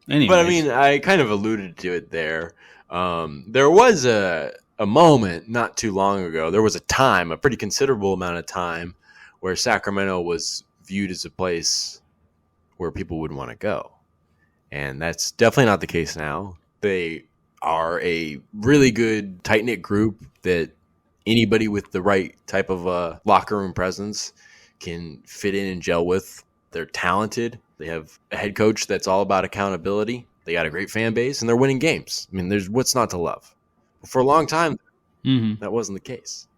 But I Anyways. mean, I kind of alluded to it there. There was a moment not too long ago. There was a time, a pretty considerable amount of time, where Sacramento was viewed as a place where people would want to go. And that's definitely not the case now. They are a really good, tight knit group that anybody with the right type of locker room presence can fit in and gel with. They're talented. They have a head coach that's all about accountability. They got a great fan base, and they're winning games. I mean, there's what's not to love. But for a long time, that wasn't the case.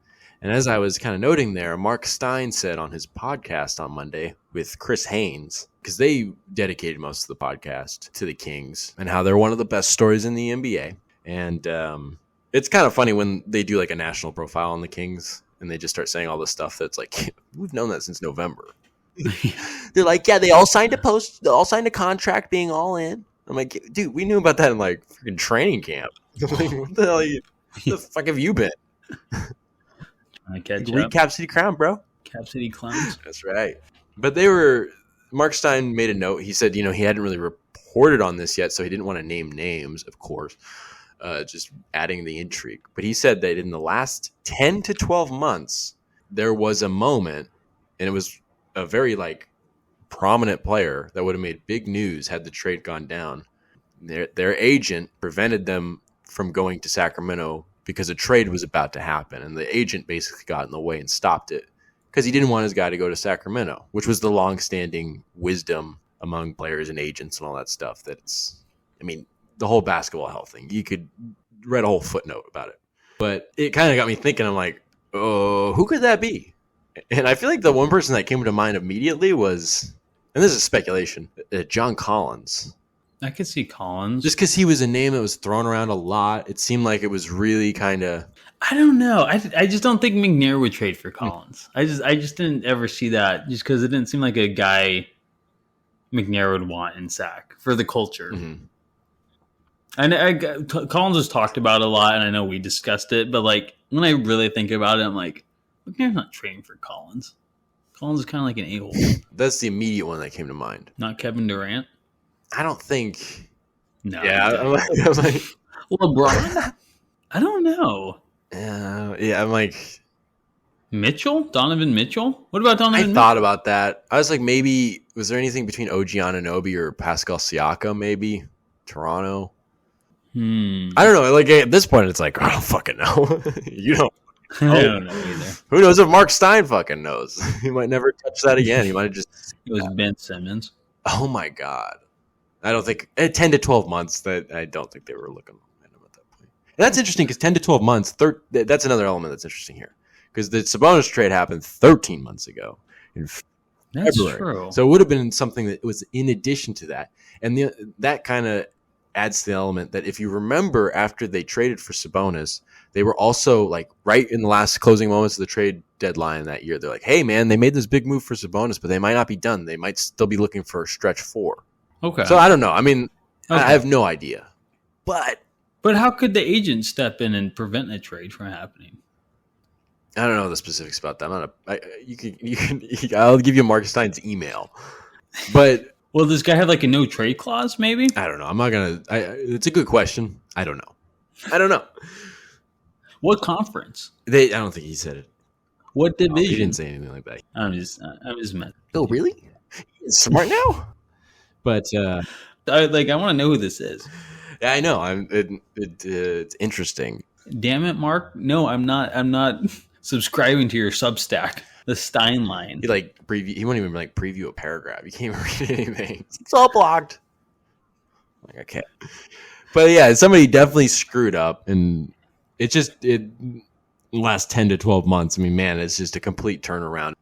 And as I was kind of noting there, Marc Stein said on his podcast on Monday with Chris Haynes, because they dedicated most of the podcast to the Kings and how they're one of the best stories in the NBA. And it's kind of funny when they do like a national profile on the Kings and they just start saying all this stuff that's like, we've known that since November. They're like, yeah, they all signed a contract being all in. I'm like, dude, we knew about that in like freaking training camp. Like, what the hell the fuck have you been? Read Cap City Crown, bro. Cap City Clowns. That's right. But Marc Stein made a note. He said, he hadn't really reported on this yet, so he didn't want to name names, of course, just adding the intrigue. But he said that in the last 10 to 12 months, there was a moment, and it was a very like prominent player that would have made big news had the trade gone down. Their agent prevented them from going to Sacramento because a trade was about to happen, and the agent basically got in the way and stopped it because he didn't want his guy to go to Sacramento, which was the long-standing wisdom among players and agents and all that stuff. The whole basketball health thing. You could read a whole footnote about it. But it kind of got me thinking, I'm like, oh, who could that be? And I feel like the one person that came to mind immediately was, and this is speculation, John Collins. I could see Collins. Just because he was a name that was thrown around a lot. It seemed like it was really kind of... I don't know. I just don't think McNair would trade for Collins. I just didn't ever see that just because it didn't seem like a guy McNair would want in Sac for the culture. Mm-hmm. And Collins was talked about a lot, and I know we discussed it, but like when I really think about it, I'm like, McNair's not trading for Collins. Collins is kind of like an a-hole. That's the immediate one that came to mind. Not Kevin Durant? I don't think... No. Yeah, I'm like LeBron? I don't know. Yeah, I'm like... Mitchell? Donovan Mitchell? What about Donovan Mitchell? I thought about that. I was like, maybe... Was there anything between OG Anunoby or Pascal Siakam, maybe? Toronto? I don't know. Like, at this point, it's like, I don't fucking know. You don't. I don't know either. Who knows if Marc Stein fucking knows? He might never touch that again. He might have just... It was Ben Simmons. Oh, my God. I don't think... 10 to 12 months, I don't think they were looking at him at that point. And that's interesting because 10 to 12 months, that's another element that's interesting here. Because the Sabonis trade happened 13 months ago in That's February. true. So it would have been something that was in addition to that. And that kind of adds to the element that if you remember after they traded for Sabonis, they were also like right in the last closing moments of the trade deadline that year. They're like, hey, man, they made this big move for Sabonis, but they might not be done. They might still be looking for a stretch four. Okay. So I don't know. I mean, Okay. I have no idea. But how could the agent step in and prevent a trade from happening? I don't know the specifics about that. I'll give you Marc Stein's email. But Well, does this guy have like a no trade clause? Maybe. I don't know. I'm not gonna. It's a good question. I don't know. What conference? I don't think he said it. What division? He didn't say anything like that. I'm just messing. Oh, really? He's smart now. But I want to know who this is. yeah, I know. It's interesting. Damn it, Mark. No, I'm not subscribing to your Substack. The Stein line. He he won't even preview a paragraph. You can't even read anything. It's all blocked. Like, okay. But yeah, somebody definitely screwed up, and it last 10 to 12 months. I mean, man, it's just a complete turnaround.